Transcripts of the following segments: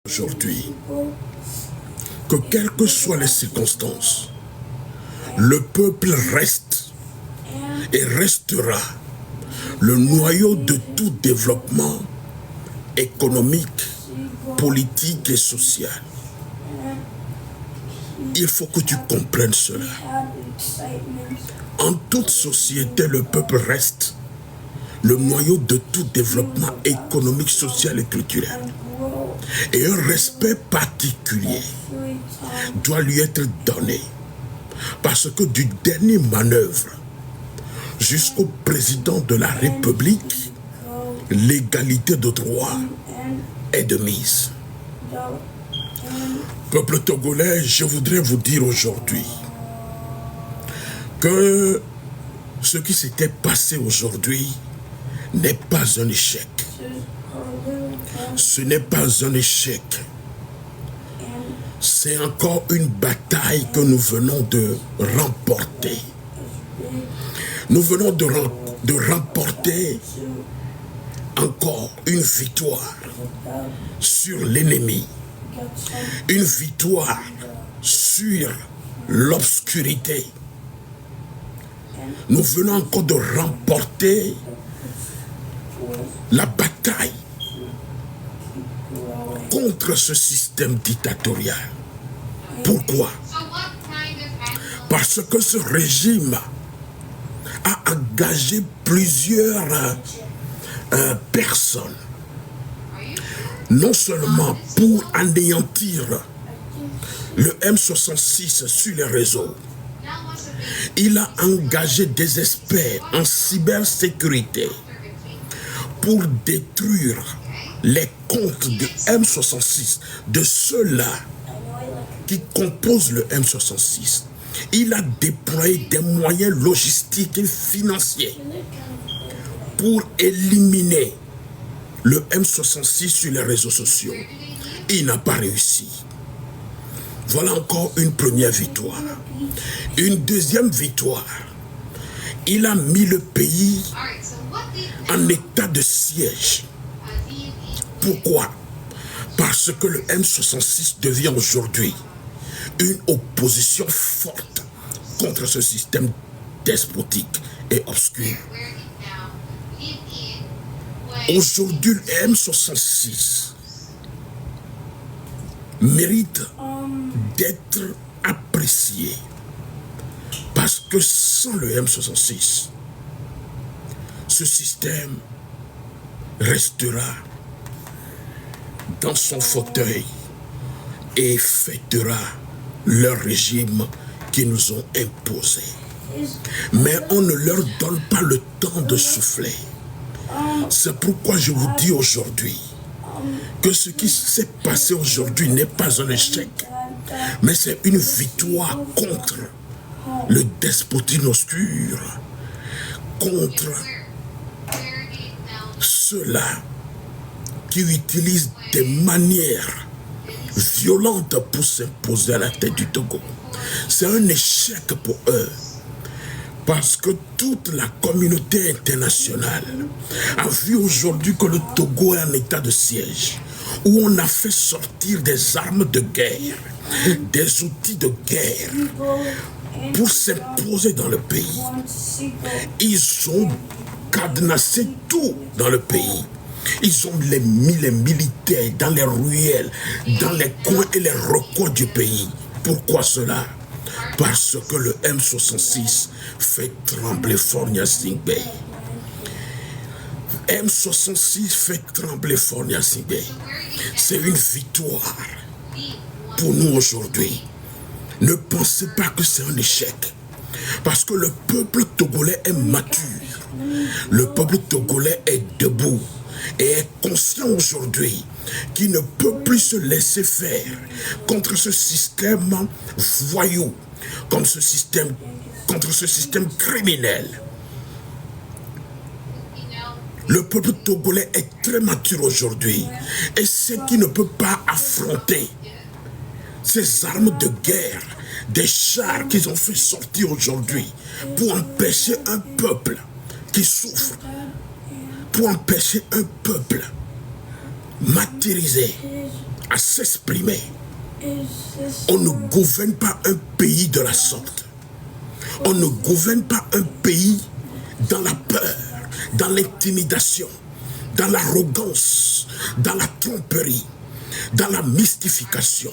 aujourd'hui que quelles que soient les circonstances, le peuple reste et restera le noyau de tout développement économique, politique et social. Il faut que tu comprennes cela. En toute société, le peuple reste le noyau de tout développement économique, social et culturel. Et un respect particulier doit lui être donné. Parce que du dernier manœuvre jusqu'au président de la République, l'égalité de droit est de mise. Peuple togolais, je voudrais vous dire aujourd'hui que ce qui s'était passé aujourd'hui n'est pas un échec. Ce n'est pas un échec. C'est encore une bataille que nous venons de remporter. Nous venons de remporter encore une victoire sur l'ennemi. Une victoire sur l'obscurité. Nous venons encore de remporter la bataille contre ce système dictatorial. Pourquoi? Parce que ce régime a engagé plusieurs personnes, non seulement pour anéantir le M66 sur les réseaux, il a engagé des experts en cybersécurité pour détruire les comptes du M66, de ceux-là qui composent le M66. Il a déployé des moyens logistiques et financiers pour éliminer le M66 sur les réseaux sociaux. Il n'a pas réussi. Voilà encore une première victoire. Une deuxième victoire. Il a mis le pays en état de siège. Pourquoi? Parce que le M66 devient aujourd'hui une opposition forte contre ce système despotique et obscur. Aujourd'hui, le M66 mérite d'être apprécié parce que sans le M66, ce système restera dans son fauteuil et fêtera leur régime qu'ils nous ont imposé. Mais on ne leur donne pas le temps de souffler. C'est pourquoi je vous dis aujourd'hui que ce qui s'est passé aujourd'hui n'est pas un échec, mais c'est une victoire contre le despotisme obscur, contre ceux-là qui utilisent des manières violentes pour s'imposer à la tête du Togo. C'est un échec pour eux. Parce que toute la communauté internationale a vu aujourd'hui que le Togo est en état de siège, où on a fait sortir des armes de guerre, des outils de guerre, pour s'imposer dans le pays. Ils ont cadenassé tout dans le pays. Ils ont mis les militaires dans les ruelles, dans les coins et les recoins du pays. Pourquoi cela? Parce que le M66 fait trembler Fort Gnassingbé. M66 fait trembler Fort Gnassingbé. C'est une victoire pour nous aujourd'hui. Ne pensez pas que c'est un échec. Parce que le peuple togolais est mature. Le peuple togolais est debout et est conscient aujourd'hui qu'il ne peut plus se laisser faire contre ce système voyou, contre ce système criminel. Le peuple togolais est très mature aujourd'hui et sait qu'il ne peut pas affronter ces armes de guerre, des chars qu'ils ont fait sortir aujourd'hui pour empêcher un peuple qui souffre, pour empêcher un peuple martyrisé à s'exprimer. On ne gouverne pas un pays de la sorte. On ne gouverne pas un pays dans la peur, dans l'intimidation, dans l'arrogance, dans la tromperie, dans la mystification.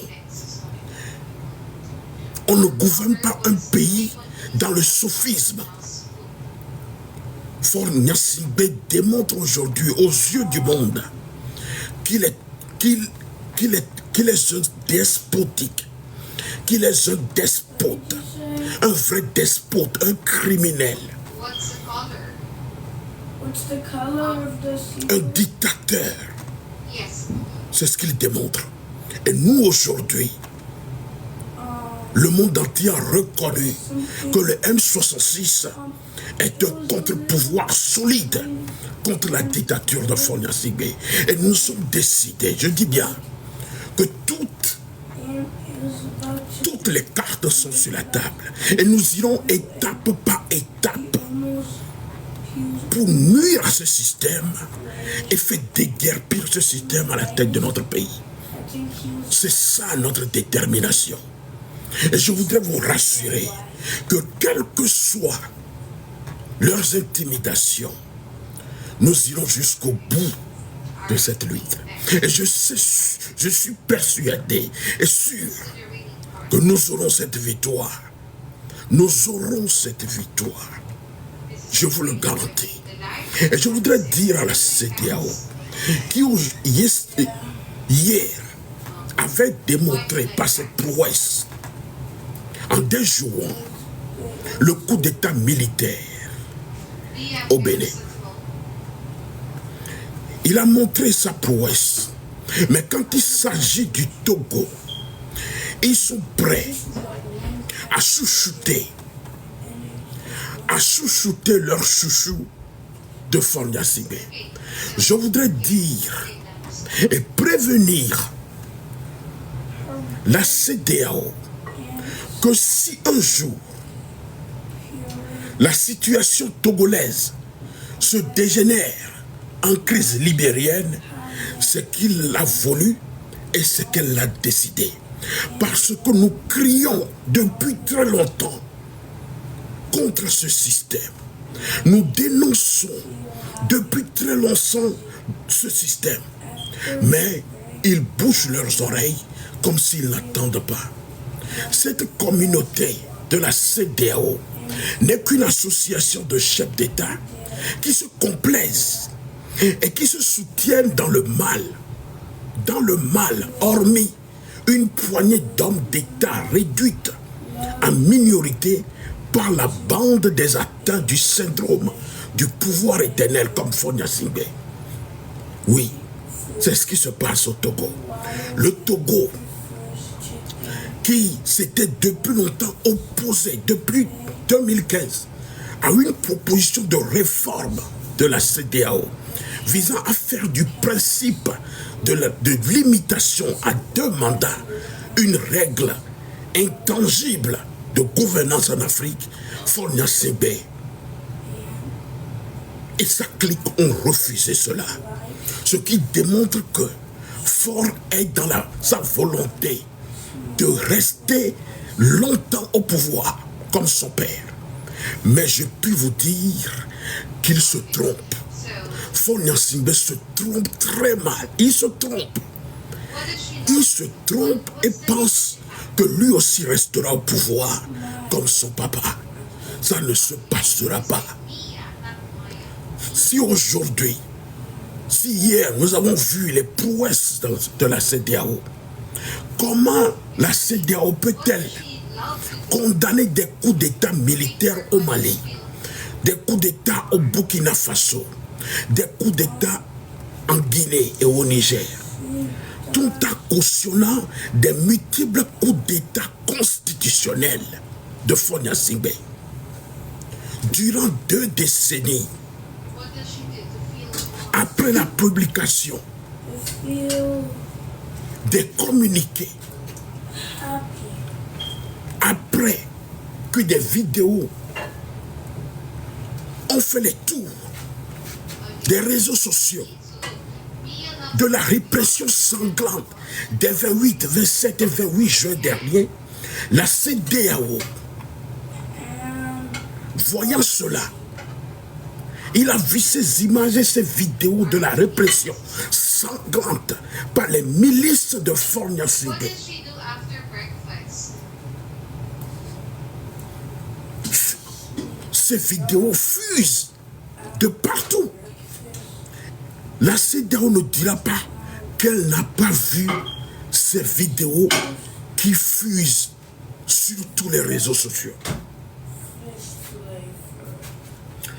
On ne gouverne pas un pays dans le sophisme. Faure Gnassingbé démontre aujourd'hui aux yeux du monde qu'il est un despotique, qu'il est un despote, un vrai despote, un criminel, un dictateur. C'est ce qu'il démontre. Et nous aujourd'hui, le monde entier a reconnu que le M66 est un contre-pouvoir solide contre la dictature de Faure Gnassingbé. Et nous sommes décidés, je dis bien, que toutes les cartes sont sur la table. Et nous irons étape par étape pour nuire à ce système et faire déguerpir ce système à la tête de notre pays. C'est ça notre détermination. Et je voudrais vous rassurer que quelles que soient leurs intimidations, nous irons jusqu'au bout de cette lutte. Et je suis persuadé et sûr que nous aurons cette victoire. Nous aurons cette victoire. Je vous le garantis. Et je voudrais dire à la CEDEAO qui hier avait démontré par ses prouesses en déjouant le coup d'état militaire au Bénin. Il a montré sa prouesse. Mais quand il s'agit du Togo, ils sont prêts à chouchouter leur chouchou de Faure Gnassingbé. Je voudrais dire et prévenir la CEDEAO que si un jour la situation togolaise se dégénère en crise libérienne, c'est qu'il l'a voulu et c'est qu'elle l'a décidé. Parce que nous crions depuis très longtemps contre ce système. Nous dénonçons depuis très longtemps ce système. Mais ils bouchent leurs oreilles comme s'ils n'attendent pas. Cette communauté de la CEDEAO n'est qu'une association de chefs d'État qui se complaisent et qui se soutiennent dans le mal, hormis une poignée d'hommes d'État réduite en minorité par la bande des atteints du syndrome du pouvoir éternel comme Faure Gnassingbé. Oui, c'est ce qui se passe au Togo. Le Togo, qui s'était depuis longtemps opposé, depuis 2015, à une proposition de réforme de la CEDEAO visant à faire du principe de limitation à 2 mandats une règle intangible de gouvernance en Afrique, Faure Gnassingbé et sa clique ont refusé cela. Ce qui démontre que Faure est dans sa volonté de rester longtemps au pouvoir comme son père. Mais je puis vous dire qu'il se trompe. Faure Gnassingbé se trompe très mal. Il se trompe. Il se trompe et pense que lui aussi restera au pouvoir comme son papa. Ça ne se passera pas. Si aujourd'hui, si hier nous avons vu les prouesses de la CEDEAO, comment la CEDEAO peut-elle condamner des coups d'État militaires au Mali, des coups d'État au Burkina Faso, des coups d'État en Guinée et au Niger, tout en cautionnant des multiples coups d'État constitutionnels de Faure Gnassingbé. Durant 2 décennies, après la publication des communiqués, après que des vidéos ont fait les tours des réseaux sociaux, de la répression sanglante des 28, 27 et 28 juin dernier, la CEDEAO, voyant cela, il a vu ces images et ces vidéos de la répression sanglante par les milices de Fornia-Singbe. Ces vidéos fusent de partout. La CEDEAO ne dira pas qu'elle n'a pas vu ces vidéos qui fusent sur tous les réseaux sociaux.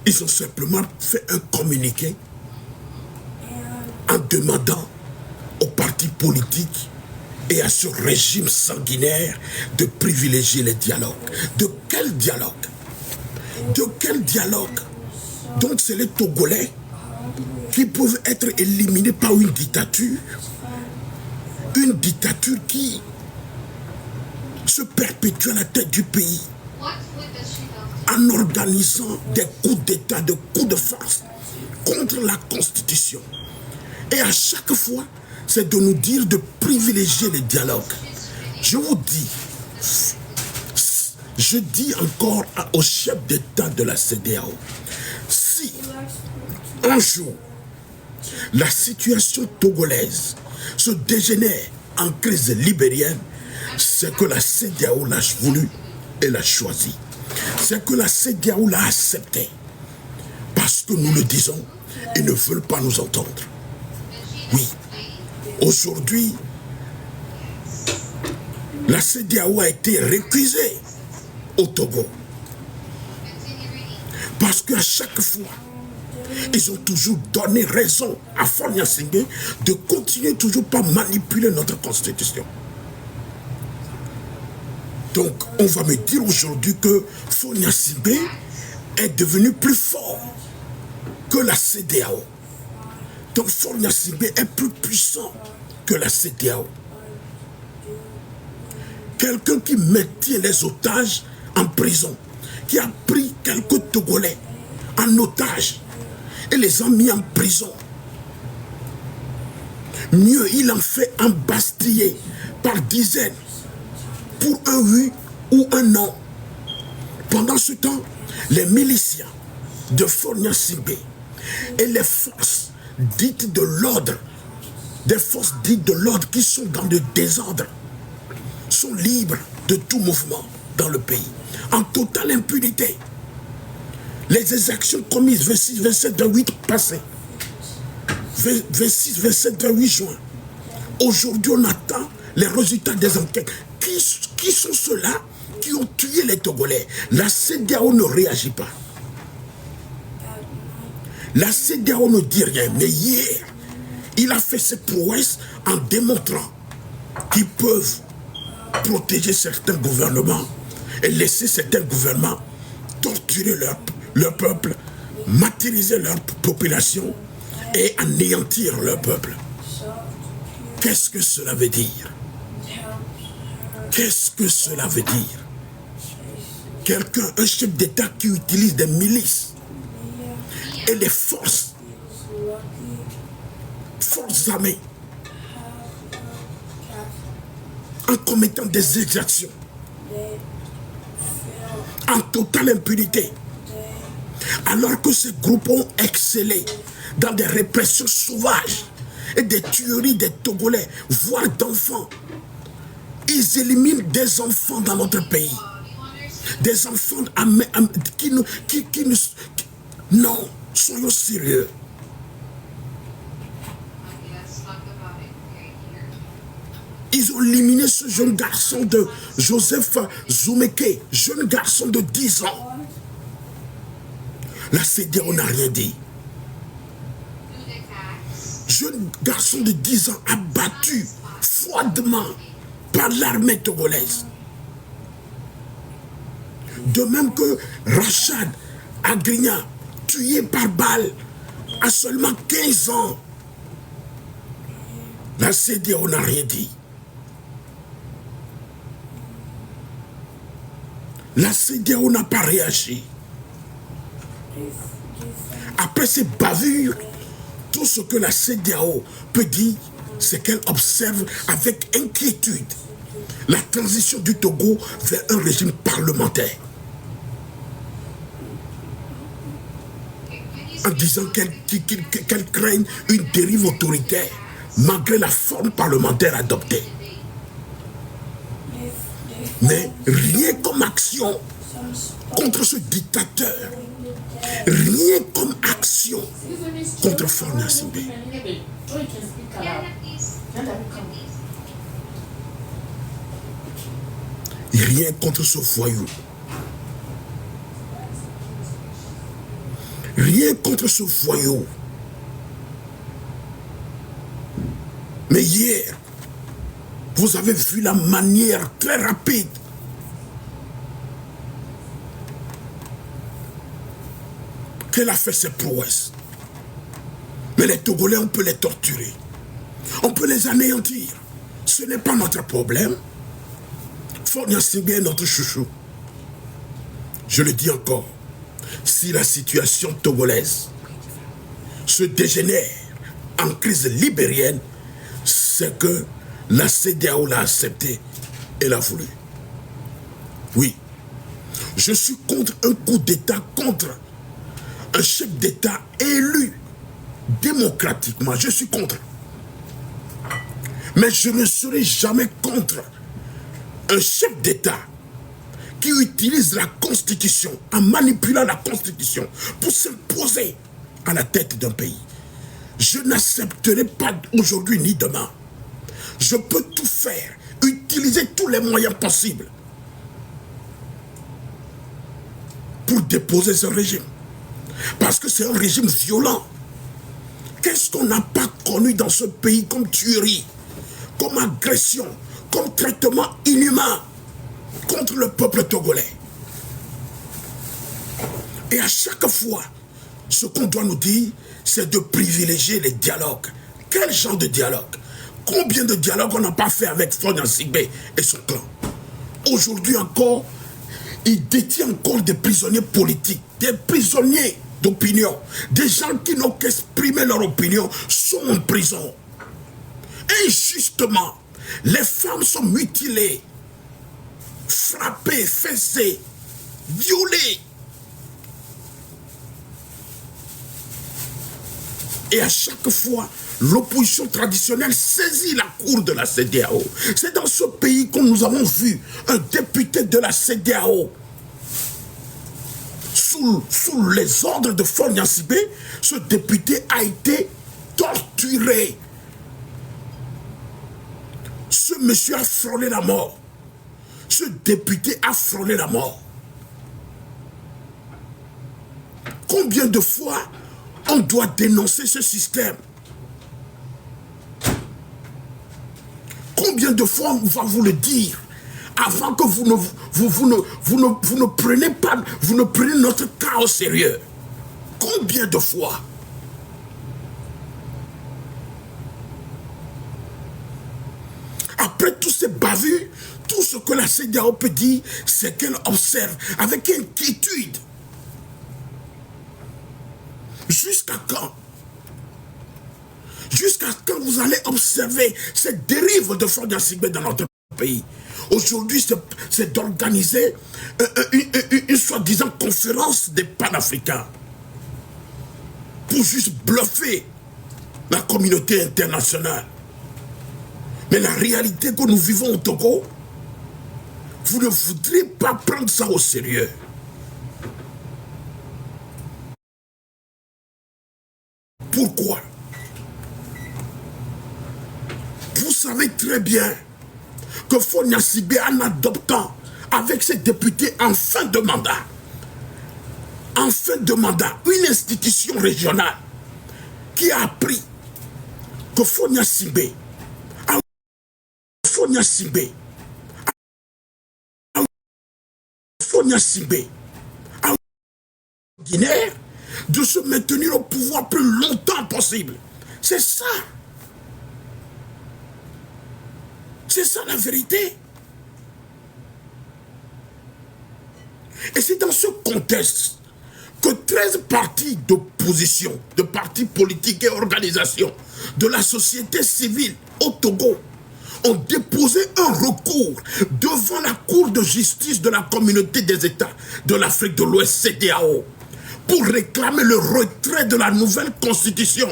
Ils ont simplement fait un communiqué en demandant aux partis politiques et à ce régime sanguinaire de privilégier les dialogues. De quel dialogue? De quel dialogue? Donc c'est les Togolais qui peuvent être éliminés par une dictature qui se perpétue à la tête du pays en organisant des coups d'État, des coups de force contre la Constitution. Et à chaque fois, c'est de nous dire de privilégier les dialogues. Je vous dis, je dis encore au chef d'État de la CEDEAO, si un jour la situation togolaise se dégénère en crise libérienne, c'est que la CEDEAO l'a voulu et l'a choisi. C'est que la CEDEAO l'a accepté. Parce que nous le disons, ils ne veulent pas nous entendre. Oui, aujourd'hui, la CEDEAO a été récusée au Togo. Parce qu'à chaque fois, ils ont toujours donné raison à Fornia-Singbe de continuer toujours par manipuler notre constitution. Donc, on va me dire aujourd'hui que Fornia-Singbe est devenu plus fort que la CEDEAO. Donc, Fornia-Singbe est plus puissant que la CEDEAO. Quelqu'un qui maintient les otages en prison, qui a pris quelques Togolais en otage et les a mis en prison. Mieux, il en fait embastiller par dizaines pour un oui ou un non. Pendant ce temps, les miliciens de Fornia-Singbe et les forces dites de l'ordre, des forces dites de l'ordre qui sont dans le désordre, sont libres de tout mouvement dans le pays, en totale impunité. Les exactions commises 26, 27, 28 passées, 26, 27, 28 juin. Aujourd'hui, on attend les résultats des enquêtes. Qui sont ceux-là qui ont tué les Togolais? La CEDEAO ne réagit pas. La CEDEAO ne dit rien. Mais hier, il a fait ses prouesses en démontrant qu'ils peuvent protéger certains gouvernements et laisser certains gouvernements torturer leur peuple, martyriser leur population et anéantir leur peuple. Qu'est-ce que cela veut dire? Qu'est-ce que cela veut dire? Quelqu'un, un chef d'État qui utilise des milices et des forces armées en commettant des exactions en totale impunité, alors que ces groupes ont excellé dans des répressions sauvages et des tueries des Togolais, voire d'enfants. Ils éliminent des enfants dans notre pays. Des enfants qui non, soyons sérieux. Ils ont éliminé ce jeune garçon de Joseph Zoumeke, jeune garçon de 10 ans. La CEDEAO n'a rien dit. Jeune garçon de 10 ans abattu froidement par l'armée togolaise. De même que Rachad Agrigna, tué par balle à seulement 15 ans. La CEDEAO n'a rien dit. La CEDEAO n'a pas réagi. Après ces bavures Tout ce que la CEDEAO peut dire, c'est qu'elle observe avec inquiétude la transition du Togo vers un régime parlementaire. En disant qu'elle craigne une dérive autoritaire, malgré la forme parlementaire adoptée. Mais rien comme action contre ce dictateur, rien comme action contre Faure Gnassingbé. Rien contre ce voyou. Rien contre ce voyou. Mais hier, vous avez vu la manière très rapide qu'elle a fait ses prouesses. Mais les Togolais, on peut les torturer. On peut les anéantir. Ce n'est pas notre problème. Faure Gnassingbé est notre chouchou. Je le dis encore. Si la situation togolaise se dégénère en crise libérienne, c'est que la CEDEAO l'a accepté et l'a voulu. Oui, je suis contre un coup d'État, contre un chef d'État élu démocratiquement. Je suis contre. Mais je ne serai jamais contre un chef d'État qui utilise la Constitution, en manipulant la Constitution, pour s'imposer à la tête d'un pays. Je n'accepterai pas aujourd'hui ni demain. Je peux tout faire, utiliser tous les moyens possibles pour déposer ce régime. Parce que c'est un régime violent. Qu'est-ce qu'on n'a pas connu dans ce pays comme tuerie, comme agression, comme traitement inhumain contre le peuple togolais? Et à chaque fois, ce qu'on doit nous dire, c'est de privilégier les dialogues. Quel genre de dialogue? Combien de dialogues on n'a pas fait avec Faure Gnassingbé et son clan? Aujourd'hui encore, il détient encore des prisonniers politiques, des prisonniers d'opinion. Des gens qui n'ont qu'exprimer leur opinion sont en prison. Injustement, les femmes sont mutilées, frappées, fessées, violées. Et à chaque fois, l'opposition traditionnelle saisit la cour de la CEDEAO. C'est dans ce pays que nous avons vu un député de la CEDEAO, sous les ordres de Faure Gnassingbé, ce député a été torturé. Ce monsieur a frôlé la mort. Ce député a frôlé la mort. Combien de fois on doit dénoncer ce système? Combien de fois on va vous le dire avant que vous ne preniez pas, vous ne preniez notre cas au sérieux? Combien de fois? Après tous ces bavures, tout ce que la CEDEAO peut dire, c'est qu'elle observe avec inquiétude. Jusqu'à quand? Jusqu'à quand vous allez observer cette dérive de Faure Gnassingbé dans notre pays? Aujourd'hui, c'est d'organiser une soi-disant conférence des panafricains pour juste bluffer la communauté internationale. Mais la réalité que nous vivons au Togo, vous ne voudrez pas prendre ça au sérieux. Pourquoi? Vous savez très bien que Faure Gnassingbé, en adoptant avec ses députés en fin de mandat, une institution régionale qui a appris que Faure Gnassingbé, ordinaire de se maintenir au pouvoir plus longtemps possible. C'est ça. C'est ça la vérité. Et c'est dans ce contexte que 13 partis d'opposition, de partis politiques et organisations de la société civile au Togo ont déposé un recours devant la Cour de justice de la communauté des États de l'Afrique de l'Ouest, CEDEAO, pour réclamer le retrait de la nouvelle constitution.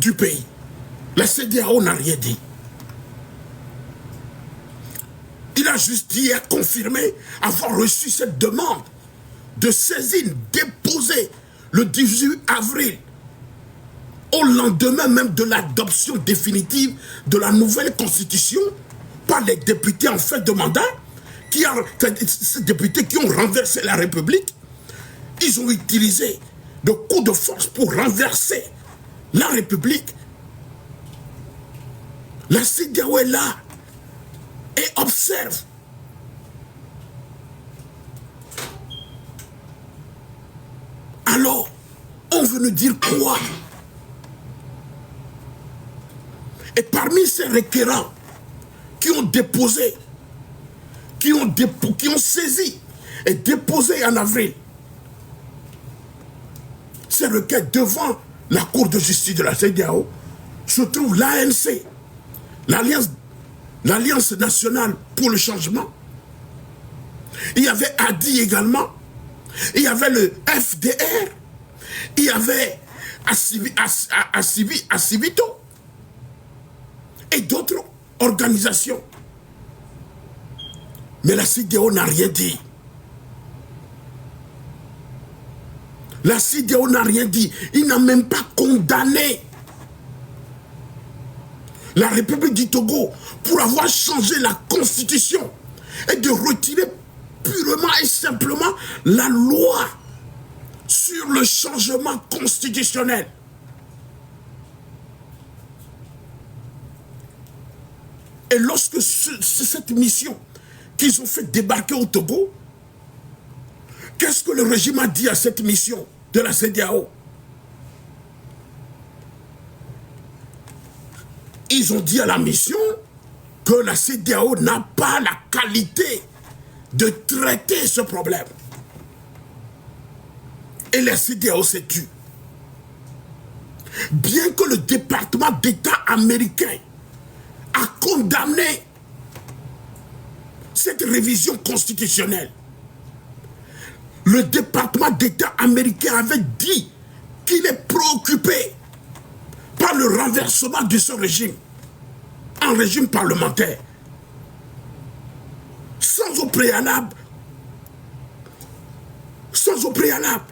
Du pays. La CEDEAO n'a rien dit. Il a juste dit et confirmé avoir reçu cette demande de saisine déposée le 18 avril, au lendemain même de l'adoption définitive de la nouvelle constitution par les députés en fin de mandat, ces députés qui ont renversé la République. Ils ont utilisé le coup de force pour renverser la République. La CEDEAO est là et observe. Alors, on veut nous dire quoi? Et parmi ces requérants qui ont déposé, qui ont saisi et déposé en avril ces requêtes devant la Cour de justice de la CEDEAO, se trouve l'ANC, l'Alliance nationale pour le changement. Il y avait ADI également. Il y avait le FDR. Il y avait Acivito. Et d'autres organisations. Mais la CEDEAO n'a rien dit. La CEDEAO n'a rien dit. Il n'a même pas condamné la République du Togo pour avoir changé la constitution et de retirer purement et simplement la loi sur le changement constitutionnel. Et lorsque cette mission qu'ils ont fait débarquer au Togo, qu'est-ce que le régime a dit à cette mission de la CEDEAO? Ils ont dit à la mission que la CEDEAO n'a pas la qualité de traiter ce problème. Et la CEDEAO s'est tue. Bien que le département d'État américain a condamné cette révision constitutionnelle, le département d'État américain avait dit qu'il est préoccupé par le renversement de ce régime en régime parlementaire, sans au préalable, sans au préalable.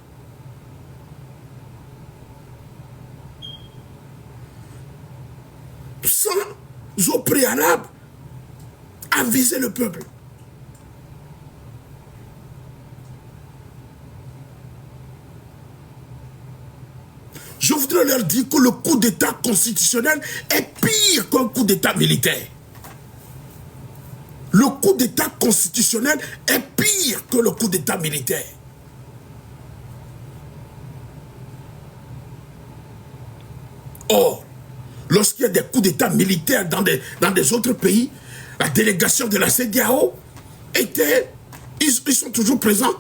Sans au préalable aviser le peuple. Je voudrais leur dire que le coup d'État constitutionnel est pire qu'un coup d'État militaire. Le coup d'État constitutionnel est pire que le coup d'État militaire. Or, lorsqu'il y a des coups d'État militaires dans des autres pays, la délégation de la CEDEAO ils sont toujours présents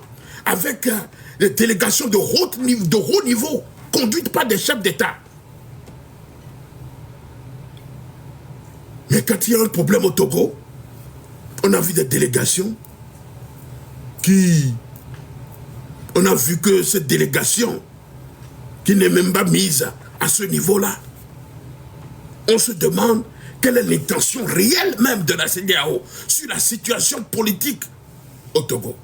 avec des délégations de haut niveau conduites par des chefs d'État. Mais quand il y a un problème au Togo, on a vu des délégations on a vu que cette délégation qui n'est même pas mise à ce niveau-là, on se demande quelle est l'intention réelle même de la CEDEAO sur la situation politique au Togo.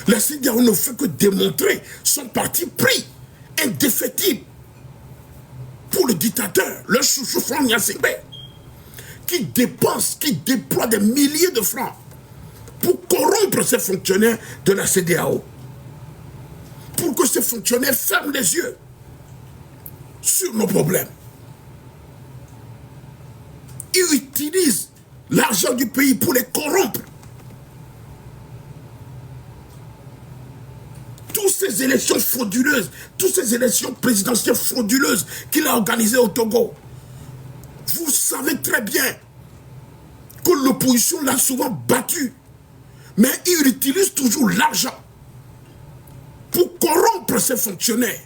La CEDEAO ne fait que démontrer son parti pris, indéfectible, pour le dictateur, le chouchou Franck Gnassingbé, qui déploie des milliers de francs pour corrompre ces fonctionnaires de la CEDEAO, pour que ces fonctionnaires ferment les yeux sur nos problèmes. Ils utilisent l'argent du pays pour les corrompre. Tout ces élections frauduleuses, toutes ces élections présidentielles frauduleuses qu'il a organisées au Togo, vous savez très bien que l'opposition l'a souvent battu. Mais il utilise toujours l'argent pour corrompre ces fonctionnaires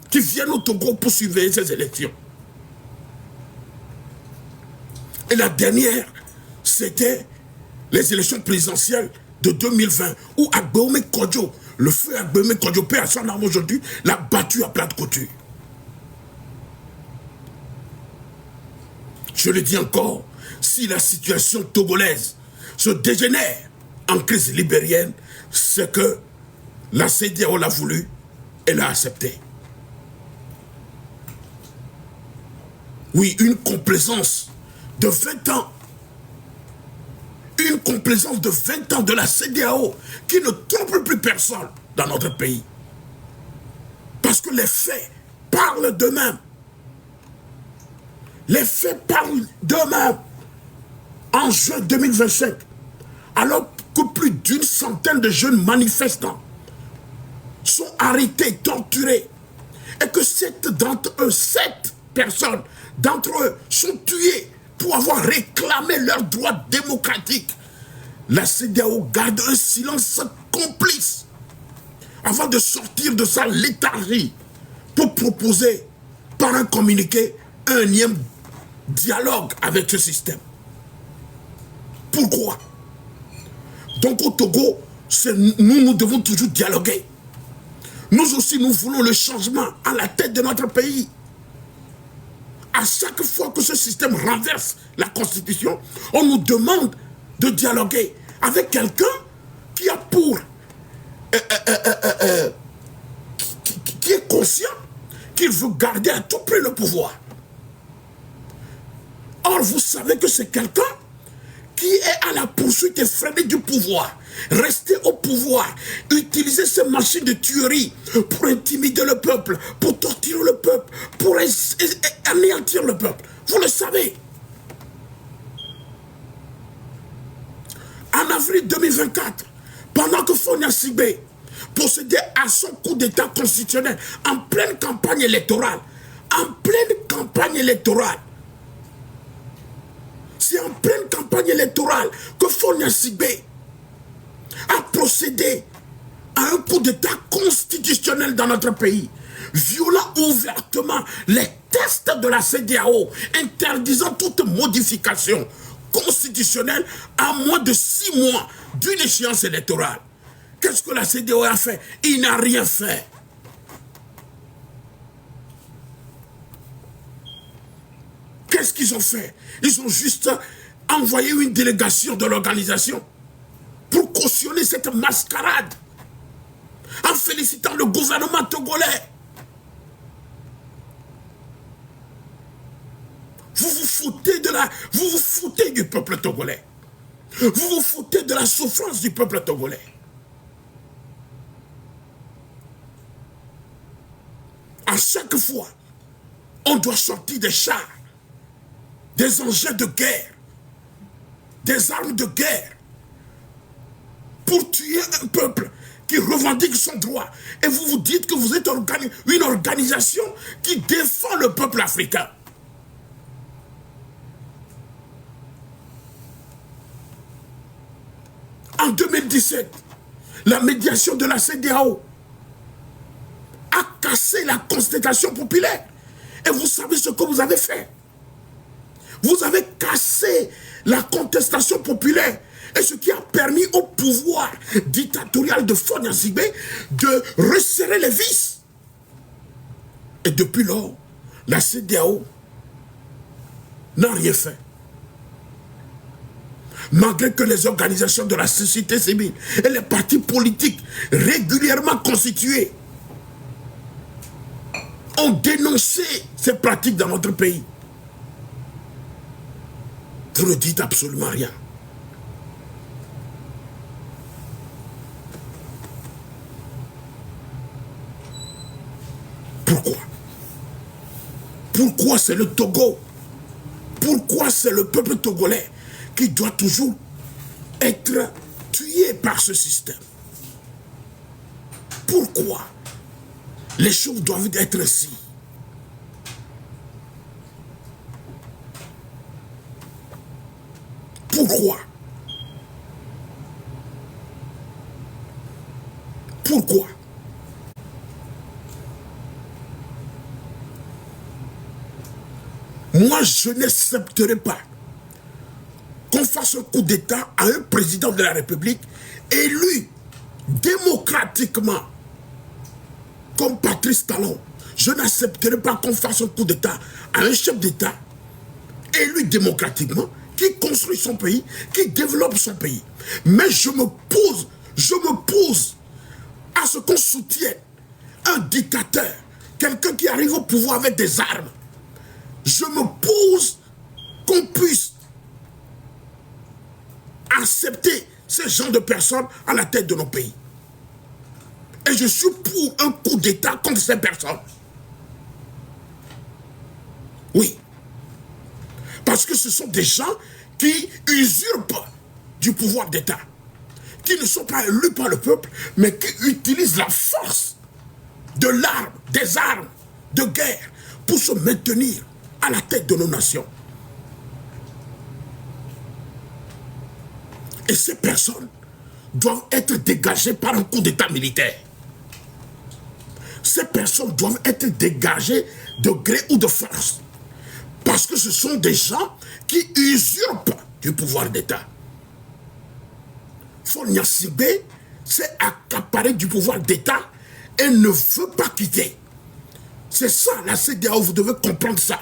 qui viennent au Togo pour surveiller ces élections. Et la dernière, c'était les élections présidentielles de 2020, où Agbéomé Kodjo, le feu Agbéomé Kodjo, paix à son âme aujourd'hui, l'a battu à plate couture. Je le dis encore, si la situation togolaise se dégénère en crise libérienne, c'est que la CEDEAO l'a voulu et l'a accepté. Oui, une complaisance de 20 ans. Une complaisance de 20 ans de la CEDEAO qui ne trompe plus personne dans notre pays. Parce que les faits parlent d'eux-mêmes. Les faits parlent d'eux-mêmes. En juin 2025, alors que plus d'une centaine de jeunes manifestants sont arrêtés, torturés, et que 7 personnes d'entre eux sont tuées pour avoir réclamé leurs droits démocratiques, la CEDEAO garde un silence complice avant de sortir de sa léthargie pour proposer par un communiqué un énième dialogue avec ce système. Pourquoi? Donc au Togo, nous devons toujours dialoguer. Nous aussi, nous voulons le changement à la tête de notre pays. À chaque fois que ce système renverse la Constitution, on nous demande de dialoguer avec quelqu'un qui a pour... qui est conscient qu'il veut garder à tout prix le pouvoir. Or, vous savez que c'est quelqu'un qui est à la poursuite effrénée du pouvoir, rester au pouvoir, utiliser ces machines de tuerie pour intimider le peuple, pour torturer le peuple, pour anéantir le peuple. Vous le savez. En avril 2024, pendant que Fonia Sibé procédait à son coup d'état constitutionnel en pleine campagne électorale, c'est en pleine campagne électorale que Fonia Sibé a procédé à un coup d'état constitutionnel dans notre pays, violant ouvertement les textes de la CEDEAO, interdisant toute modification constitutionnelle à moins de 6 mois d'une échéance électorale. Qu'est-ce que la CEDEAO a fait? Il n'a rien fait. Qu'est-ce qu'ils ont fait? Ils ont juste envoyé une délégation de l'organisation pour cautionner cette mascarade en félicitant le gouvernement togolais. Vous vous foutez du peuple togolais. Vous vous foutez de la souffrance du peuple togolais. À chaque fois, on doit sortir des chars, des engins de guerre, des armes de guerre, pour tuer un peuple qui revendique son droit. Et vous vous dites que vous êtes une organisation qui défend le peuple africain. En 2017, la médiation de la CEDEAO a cassé la contestation populaire. Et vous savez ce que vous avez fait? Vous avez cassé la contestation populaire. Et ce qui a permis au pouvoir dictatorial de Fonia Sibé de resserrer les vis. Et depuis lors, la CEDEAO n'a rien fait. Malgré que les organisations de la société civile et les partis politiques régulièrement constitués ont dénoncé ces pratiques dans notre pays. Vous ne dites absolument rien. Pourquoi? Pourquoi c'est le Togo? Pourquoi c'est le peuple togolais qui doit toujours être tué par ce système? Pourquoi les choses doivent être ainsi? Pourquoi? Pourquoi? Moi, je n'accepterai pas qu'on fasse un coup d'État à un président de la République élu démocratiquement comme Patrice Talon. Je n'accepterai pas qu'on fasse un coup d'État à un chef d'État élu démocratiquement qui construit son pays, qui développe son pays. Mais je me pose à ce qu'on soutienne un dictateur, quelqu'un qui arrive au pouvoir avec des armes. Je me pose qu'on puisse accepter ce genre de personnes à la tête de nos pays. Et je suis pour un coup d'État contre ces personnes. Oui. Parce que ce sont des gens qui usurpent du pouvoir d'État, qui ne sont pas élus par le peuple, mais qui utilisent la force de l'arme, des armes de guerre pour se maintenir à la tête de nos nations. Et ces personnes doivent être dégagées par un coup d'État militaire. Ces personnes doivent être dégagées de gré ou de force. Parce que ce sont des gens qui usurpent du pouvoir d'État. Fonia Sibé s'est accaparé du pouvoir d'État et ne veut pas quitter. C'est ça la CEDEAO, vous devez comprendre ça.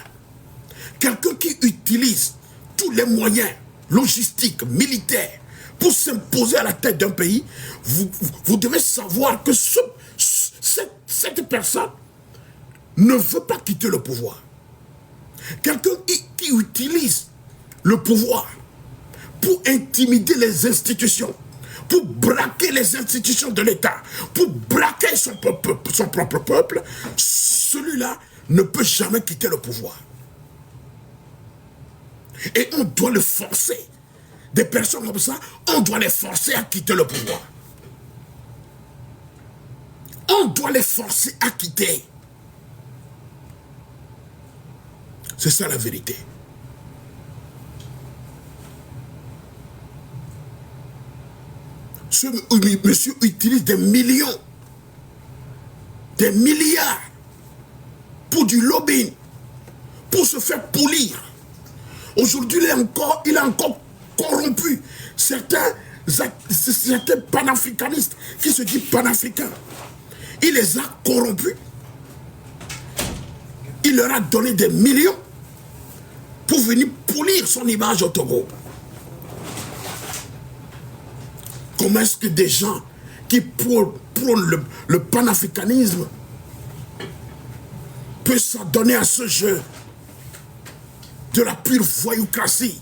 Quelqu'un qui utilise tous les moyens logistiques, militaires, pour s'imposer à la tête d'un pays, vous devez savoir que cette personne ne veut pas quitter le pouvoir. Quelqu'un qui utilise le pouvoir pour intimider les institutions, pour braquer les institutions de l'État, pour braquer son propre peuple, celui-là ne peut jamais quitter le pouvoir. Et on doit le forcer. Des personnes comme ça, on doit les forcer à quitter le pouvoir. On doit les forcer à quitter. C'est ça la vérité. Ce monsieur utilise des millions, des milliards pour du lobbying, pour se faire polir. Aujourd'hui, il a encore corrompu certains panafricanistes qui se disent panafricains. Il les a corrompus. Il leur a donné des millions pour venir polir son image au Togo. Comment est-ce que des gens qui prônent le panafricanisme peuvent s'adonner à ce jeu de la pure voyoucratie?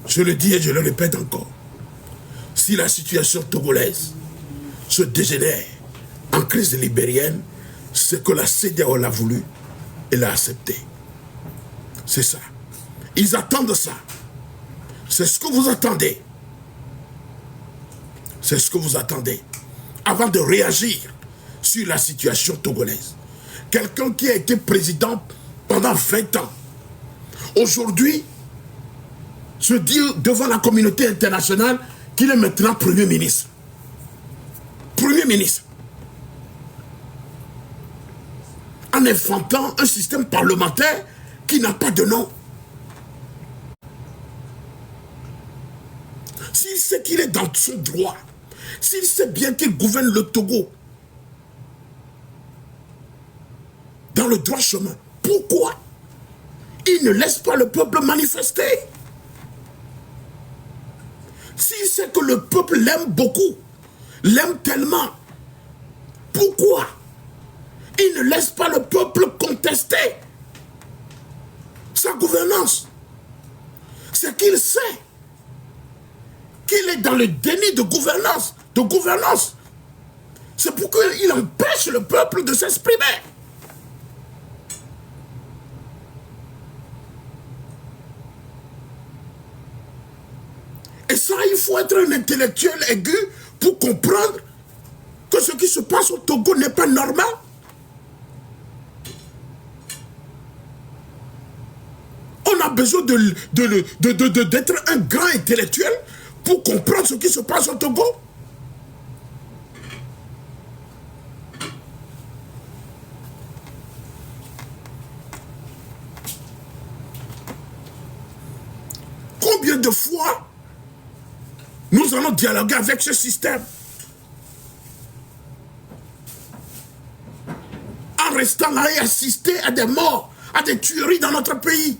Je le dis et je le répète encore. Si la situation togolaise se dégénère en crise libérienne, c'est que la CEDEAO l'a voulu et l'a accepté. C'est ça. Ils attendent ça. C'est ce que vous attendez. C'est ce que vous attendez. Avant de réagir sur la situation togolaise. Quelqu'un qui a été président pendant 20 ans, aujourd'hui, se dit devant la communauté internationale qu'il est maintenant Premier ministre. Premier ministre. En inventant un système parlementaire qui n'a pas de nom. S'il sait qu'il est dans son droit, s'il sait bien qu'il gouverne le Togo dans le droit chemin, pourquoi il ne laisse pas le peuple manifester? S'il sait que le peuple l'aime beaucoup, l'aime tellement, pourquoi il ne laisse pas le peuple contester sa gouvernance? C'est qu'il sait qu'il est dans le déni de gouvernance. C'est pourquoi il empêche le peuple de s'exprimer. Et ça, il faut être un intellectuel aigu pour comprendre que ce qui se passe au Togo n'est pas normal. On a besoin d'être un grand intellectuel pour comprendre ce qui se passe au Togo. Combien de fois nous allons dialoguer avec ce système en restant là et assister à des morts, à des tueries dans notre pays?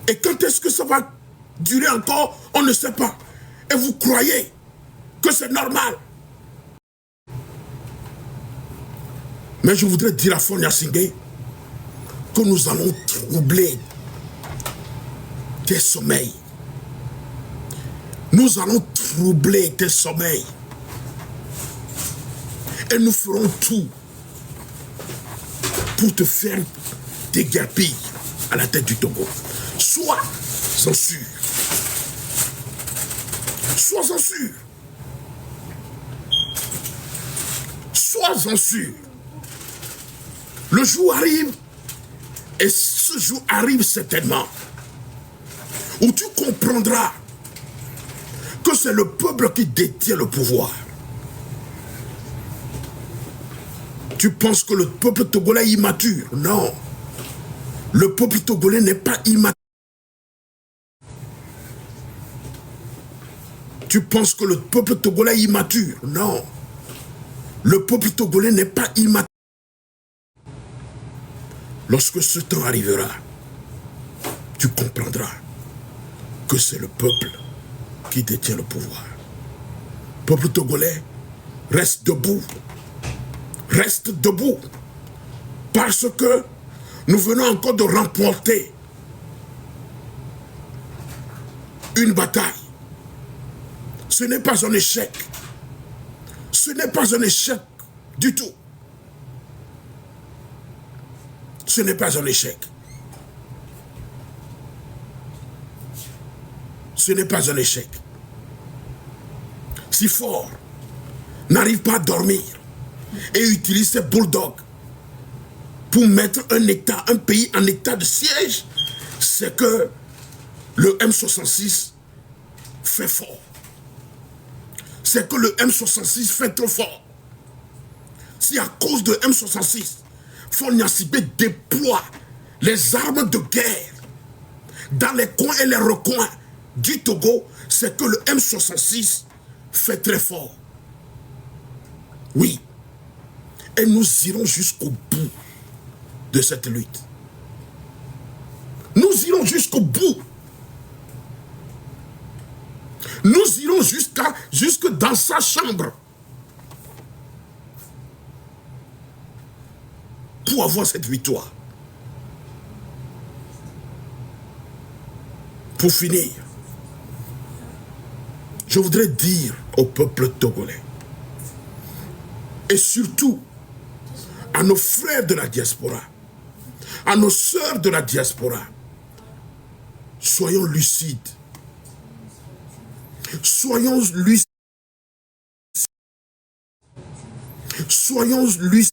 Et quand est-ce que ça va durer encore? On ne sait pas. Et vous croyez que c'est normal? Mais je voudrais dire à Fonia Singé que nous allons troubler tes sommeils. Nous allons troubler tes sommeils. Et nous ferons tout pour te faire déguerpir à la tête du Togo. Sois-en sûr. Sois-en sûr. Sois-en sûr. Le jour arrive, et ce jour arrive certainement, où tu comprendras que c'est le peuple qui détient le pouvoir. Tu penses que le peuple togolais est immature? Non. Le peuple togolais n'est pas immature. Tu penses que le peuple togolais est immature? Non. Le peuple togolais n'est pas immature. Lorsque ce temps arrivera, tu comprendras que c'est le peuple qui détient le pouvoir. Peuple togolais, reste debout. Reste debout. Parce que nous venons encore de remporter une bataille. Ce n'est pas un échec. Ce n'est pas un échec du tout. Ce n'est pas un échec. Ce n'est pas un échec. Si fort n'arrive pas à dormir et utilise ses bulldogs pour mettre un pays en état de siège, c'est que le M66 fait fort. C'est que le M66 fait trop fort. Si à cause de M66, Fonia Singé déploie les armes de guerre dans les coins et les recoins du Togo, c'est que le M66 fait très fort. Oui. Et nous irons jusqu'au bout de cette lutte. Nous irons jusqu'au bout. Nous irons jusque dans sa chambre pour avoir cette victoire. Pour finir, je voudrais dire au peuple togolais et surtout à nos frères de la diaspora, à nos sœurs de la diaspora, soyons lucides. Soyons lucides. Soyons lucides.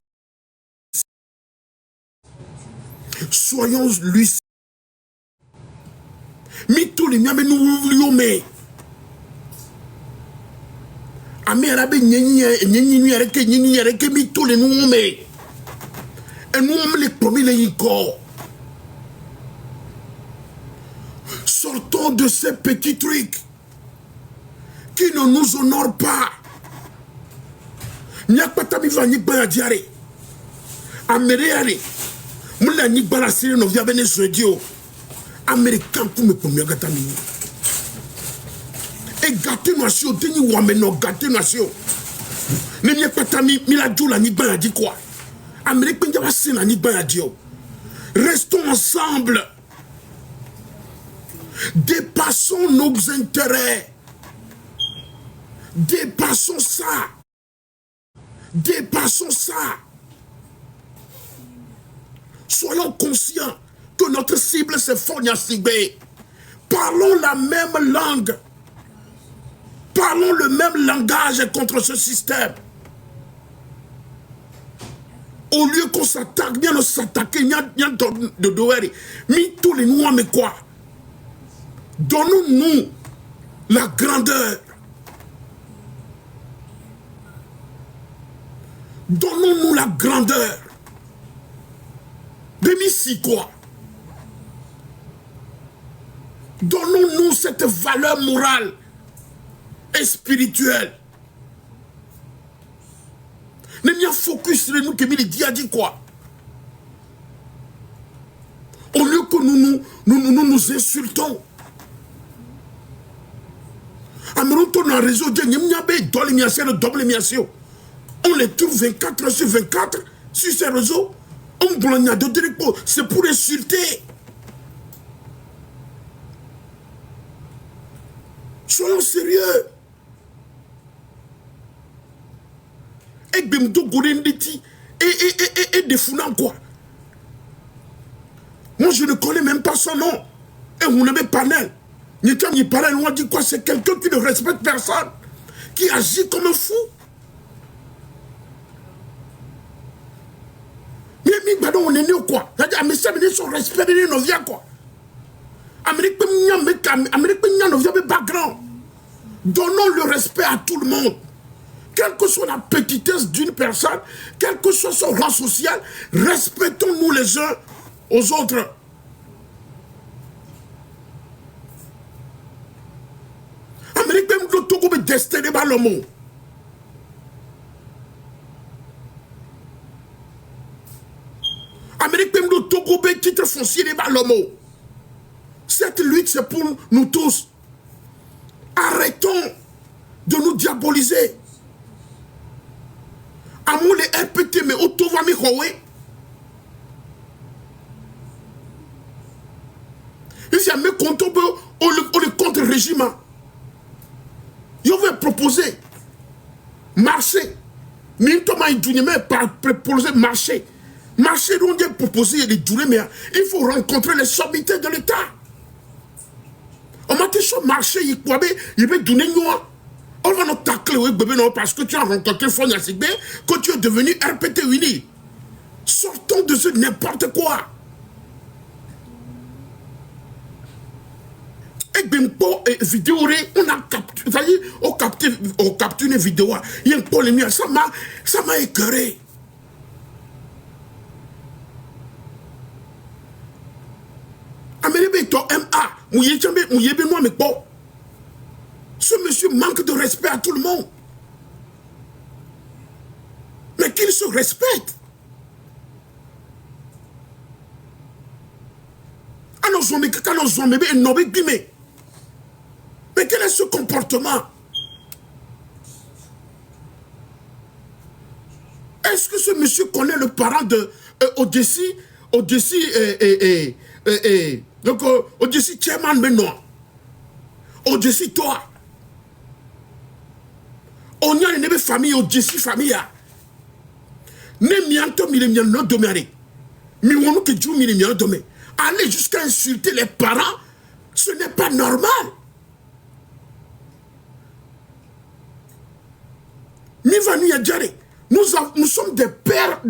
Soyons lucides. Mito les miens, mais nous oublions, mais. Amirabe nyenyi areke mito les nous, mais. Et nous, on les promis les corps. Sortons de ces petits trucs qui ne nous honorent pas. Nyakpatami va nyikbana diare. Améréare. Moula nyikbana sire no via bene sodio. Américain pour me premier gatami. Et gâté nation, teni wameno gâté nation. Ne nyakpatami mila djoula nyikbana di quoi? Américain va sina nyikbana dio. Restons ensemble. Dépassons nos intérêts. Dépassons ça. Dépassons ça. Soyons conscients que notre cible c'est Fonia Sigbe. Parlons la même langue. Parlons le même langage contre ce système. Au lieu qu'on s'attaque, bien nous s'attaquer, de doer, mais tous les noirs, mais quoi? Donnons-nous la grandeur. Donnons-nous la grandeur. Demi-si quoi? Donnons-nous cette valeur morale et spirituelle. Ne m'y focus sur nous que il a dit quoi? Au lieu que nous insultons. On les trouve 24 sur 24 sur ces réseaux. C'est pour insulter. Soyons sérieux. Et des founans quoi. Moi je ne connais même pas son nom. Et on avait panel. On dit quoi? C'est quelqu'un qui ne respecte personne. Qui agit comme un fou. Mais on est né ou quoi? Mais ça veut dire son respect de nos vies quoi. Amérique background. Donnons le respect à tout le monde. Quelle que soit la petitesse d'une personne, quel que soit son rang social, respectons-nous les uns aux autres. Amérique même le Togo me destiné par le monde. Amérique même le Togo me titre foncier par le monde. Cette lutte c'est pour nous tous. Arrêtons de nous diaboliser. Amour les RPT mais auto va me Huawei. Et si on me compte on le contre-régime. Je vais proposer marcher. Mais comment il proposer marcher. Marcher donc il proposer des journées mais il faut rencontrer les sommités de l'État. On m'a dit marcher il va donner nous. On va nous tacler parce que tu as rencontré Fonia Sigbe, que tu es devenu RPT Uni. Sortons de ce n'importe quoi. Et Bimpo et vidéo, on a capturé, c'est-à-dire, on capture une vidéo. Il y a un polémique, ça m'a écœuré. Amérique, MA, mais bon. Ce monsieur manque de respect à tout le monde. Mais qu'il se respecte. Mais quel est ce comportement? Est-ce que ce monsieur connaît le parent de Odessi Chairman Benoît? Odessi toi? On y a une famille, Odessi famille. Ne mianto mille miano domare. Mi wono que Dieu mille miano domare. Aller jusqu'à insulter les parents, ce n'est pas normal. Nous sommes des pères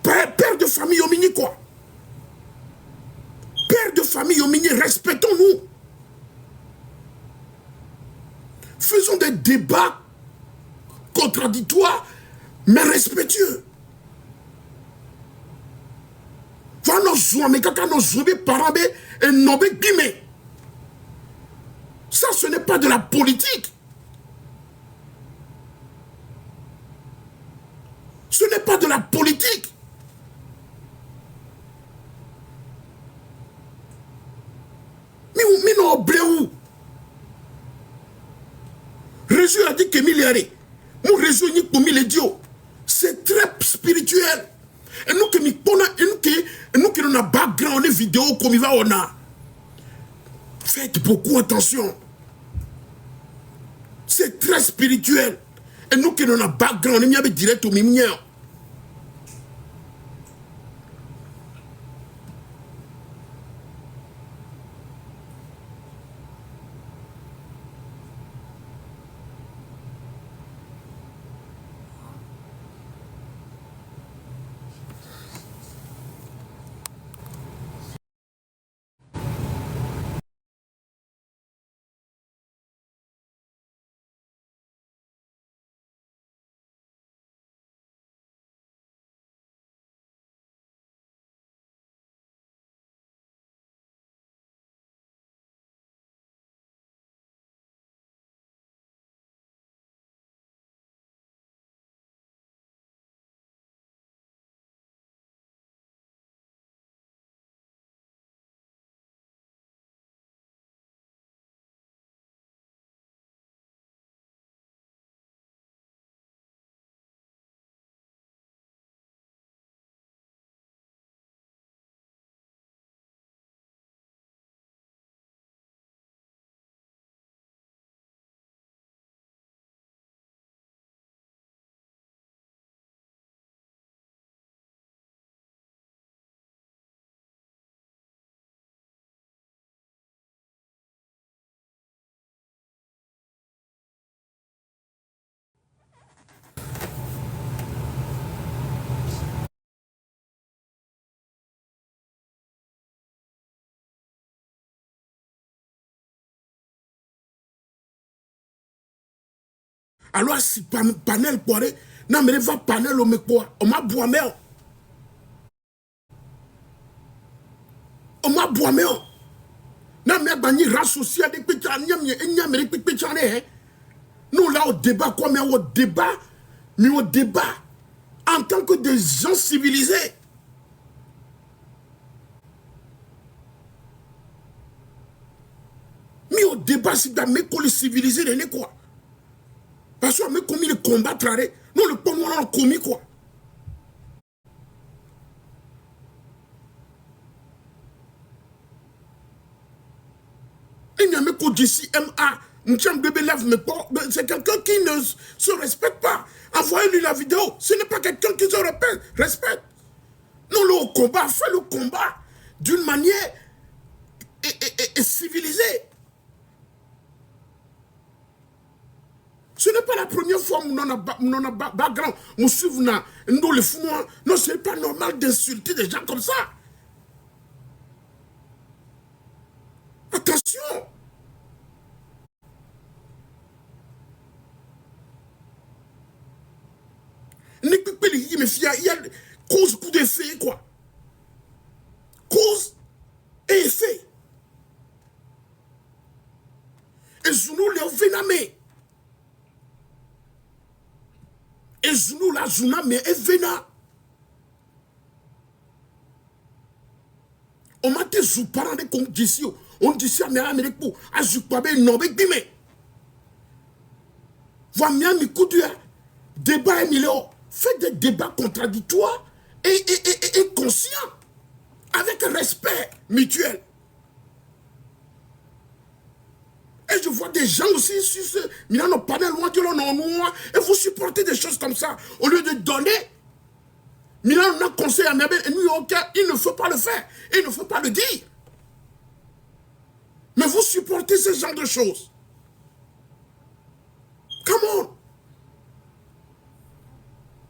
pères de famille au mini quoi. Pères de famille au mini, respectons-nous. Faisons des débats contradictoires, mais respectueux. Ça, ce n'est pas de la politique. Ce n'est pas de la politique. Mais non, bléou. Réseau a dit que milliards. Mon réseau n'y pour mille idiots. C'est très spirituel. Et nous qui nous avons background les vidéos comme il va on a. Faites beaucoup attention. C'est très spirituel. Et nous qui nous avons background, nous avons direct au mimière. Alors, si panel poiré, non, mais va panel au quoi? On m'a boimé. On m'a boimé. Non, mais bani rassocié avec Pétane, il y a mes Pétane. Nous, là, au débat, quoi, mais au débat, en tant que des gens civilisés. Mais au débat, c'est dans mes collègues civilisés, quoi. Parce qu'on a commis le combat, nous, le point, on a commis, quoi. Il n'y a même qu'au DCMA. C'est quelqu'un qui ne se respecte pas. Envoyez-lui la vidéo. Ce n'est pas quelqu'un qui se respecte. Nous, le combat, fait le combat d'une manière civilisée. Ce n'est pas la première fois que nous avons background. Nous suivons, nous le fous. Non, ce n'est pas normal d'insulter des gens comme ça. Attention. Il y a cause, coup d'effet, quoi. Cause et effet. Et Zounou, les vénamés. Et Zounou, la Zouna, mais est véna. On m'a dit, Zou, parents de comme d'ici. On dit ça, mais Amérique pour. A Zou, pas bien, non, mais bimé. Voilà, Miami, coup de débat, Emilio. Faites des débats contradictoires et conscients. Avec un respect mutuel. Et je vois des gens aussi sur ce Milano panel, et vous supportez des choses comme ça. Au lieu de donner, Milano a conseillé à Mabel et New York, il ne faut pas le faire. Il ne faut pas le dire. Mais vous supportez ce genre de choses. Come on.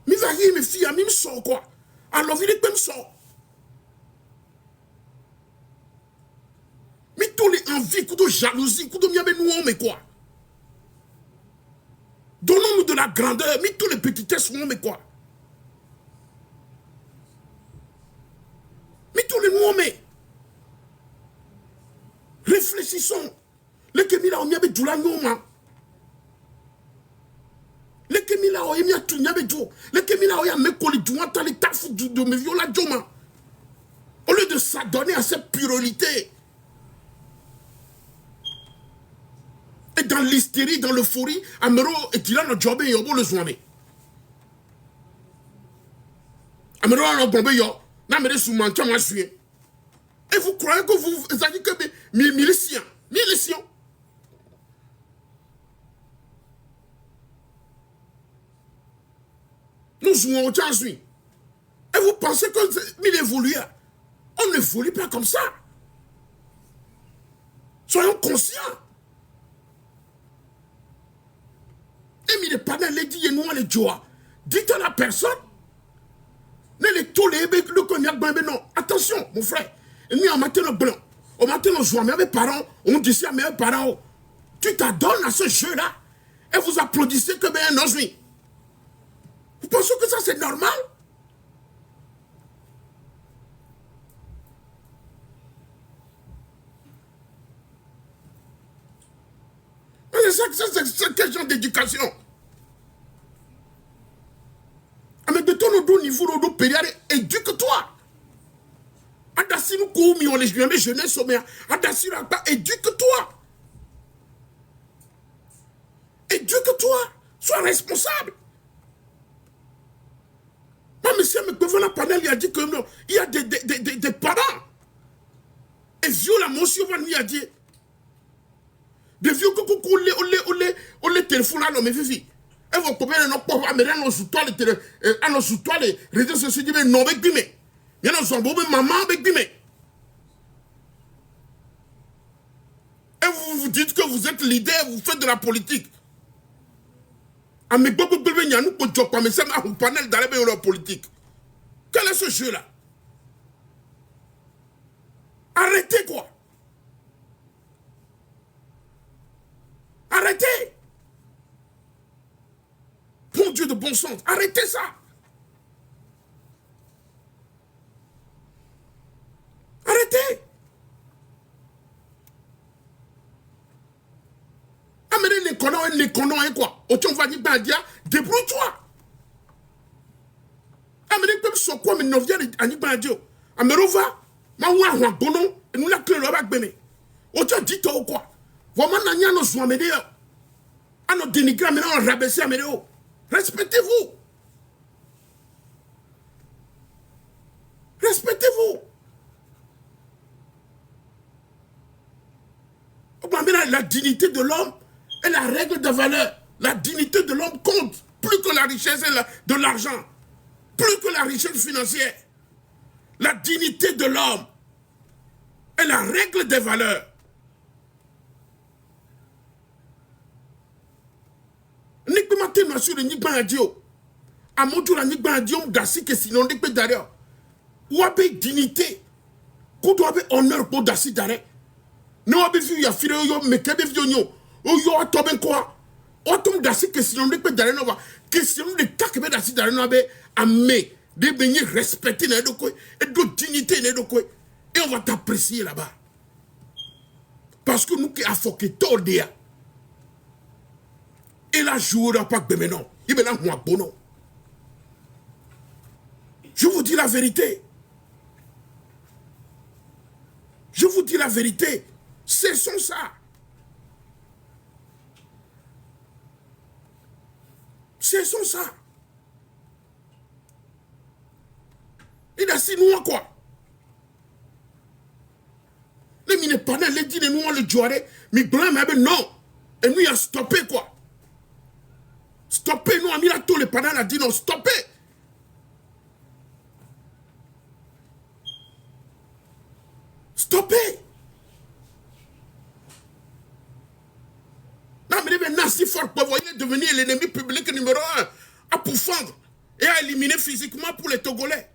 Mi va y mes filles, mi me sort quoi. Alors, il est même sort. Mais tous les envies, coup de jalousie, coup de miabe nous, mais quoi. Donnons-nous de la grandeur, mais tous les petitesses, mais quoi. Mais tous les nous, mais. Réfléchissons. Le Kemila, on y avait du la nouma. Le Kemila, on y a tout, y avait du. Le Kemila, on y a mes colis, du moins, les tafs de mes viola joma. Au lieu de s'adonner à cette puerilité. Et dans l'hystérie, dans l'euphorie, Amero et Dylan le job et yobo le zoane. Amero a bombé yo, n'amere sous manquant moi suis. Et vous croyez que vous avez que miliciens. Nous jouons au jazz. Et vous pensez que il évolue. On n'évolue pas comme ça. Soyons conscients. Et il n'est pas dans les dix et nous les joie. Dites à la personne. Non, attention, mon frère. Nous, on matin le blanc. On matin le joie. Mes parents, on dit ça à mes parents. Tu t'adonnes à ce jeu-là. Et vous applaudissez que ben non, oui. Vous pensez que ça c'est normal? C'est quel genre d'éducation? Mais de ton niveau, de période, éduque-toi. Adassinu koumi, on les jeunesse sommaire. Adassinu akba, éduque-toi. Éduque-toi. Sois responsable. Moi, monsieur, me gouverneur panel, il a dit que non, il y a des parents. Et vieux la monsieur va nous a dit. Des vieux que on les téléphones là, non, mais fifi. Et vous comprenez, non, pas, mais là, on sous toi les réseaux sociaux, mais non, avec bimé. Il y a un bon maman avec bimé. Et vous vous dites que vous êtes leader, vous faites de la politique. Ah, mais beaucoup de gens, nous, pour pas, mais c'est un panel d'aller dans la politique. Quel est ce jeu-là? Arrêtez, quoi. Arrêtez. bon Dieu de bon sens. Arrêtez ça. Arrêtez. Amenez les connards et quoi. Au on va dire, débrouille-toi. Amenez comme son quoi, mais non, viens à Nibandio. Amerova, ma ouah, ouah, bonon, et nous la clé le bac béné. Au tu dit ou quoi. Vraiment, n'a nos soins médéo. À nos dénigrer, mais on rabaisser à médéo. Respectez-vous. Respectez-vous. La dignité de l'homme est la règle de valeur. La dignité de l'homme compte plus que la richesse de l'argent, plus que la richesse financière. La dignité de l'homme est la règle des valeurs. Nikbemate masur nikbandio. Amodura nikbandio dasi que sinon nikbe d'ailleurs. Ou abe dignité. Koudou abe honneur pour dasi d'arrêt. Non abe vu ya fire yo mekebe vionyo. O yo atoben quoi. Otom dasi que sinon nikbe d'ailleurs no va. Question de takebe dasi d'ailleurs no abe amé. De venir respecter et de dignité et on va t'apprécier là-bas. Parce que nous qui avons fait tout dia. Et là, je ne pas que non. Il me l'a bon. Je vous dis la vérité. Je vous dis la vérité. Cessons ça. Cessons ça. Il a 6 mois quoi. Les mine pas les dit les noirs le joie, mais blanc mais non. Et nous il a stoppé quoi. Stoppé nous a mis la tôle le panel a dit non stoppé. Stoppé. Non mais les Nassi fort pour voyer devenir l'ennemi public numéro 1 à pourfendre et à éliminer physiquement pour les Togolais.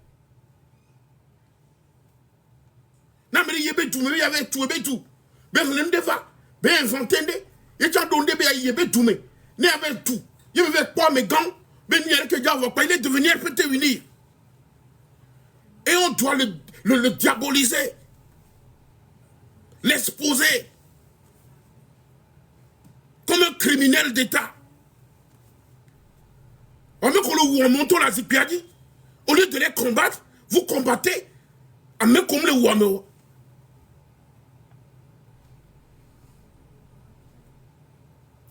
Non mais il y avait tout, mais il y avait tout, mais tout. Ben on va, ben inventer, il y a donné ben il y avait tout, mais il y avait tout. Il y avait quoi mes gants, ben il y a que déjà il est devenu peut-être unir. Et on doit le diaboliser, l'exposer comme un criminel d'État. On met qu'on le monte la zipiadi, au lieu de les combattre, vous combattez, à mettre comme le Ouameo.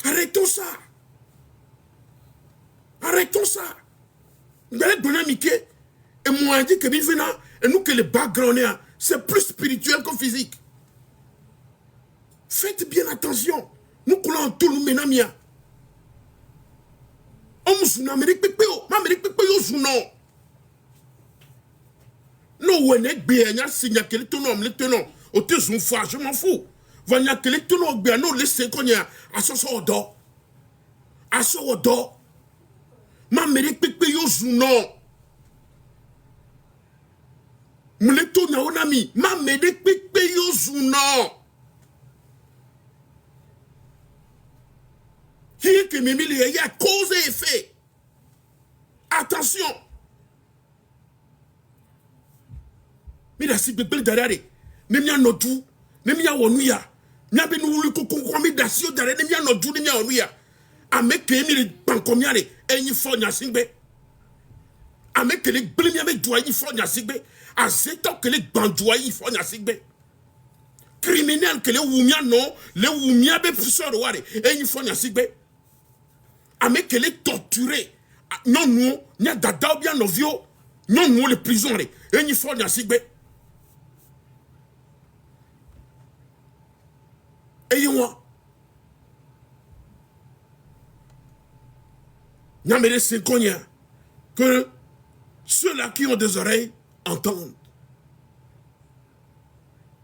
Arrêtons ça. Arrêtons ça. Vous allez donner Mickey. Et moi, je dis que Bivena, et nous que le background, c'est plus spirituel que physique. Faites bien attention. Nous coulons tout le ménamia. On nous a Amérique Pépéo. Amérique Pépéo, non. Non, on est bien. Il y a quel ton homme, le tenant. Au te son foi, je m'en fous. Vanya que les tenants bien, non, laissez qu'on y a à son odo. À son odo. Ma mérite Pépéo, non. M'le tourne à ami. Ma mérite Pépéo, non. Il y a que Mimi, il y a cause et effet. Attention. Mais la cible de derrière, n'aimia notou, n'aimia onuya, n'a pas nous le concours d'asio derrière, n'aimia notou, n'aimia onuya. Avec les bancomiare, et il faut n'y assigner. Avec les blêmes avec doigts, il faut n'y assigner. À cet temps que les bandois, il faut n'y assigner. Criminel que les oumia non, les oumia be pousseur et il faut n'y assigner. Avec les torturés, non, nous, n'y a dada ou bien nos vieux, non, nous, les prisonniers, et il faut n'y assigner. Et moi, Namere Senkonia, que ceux-là qui ont des oreilles entendent.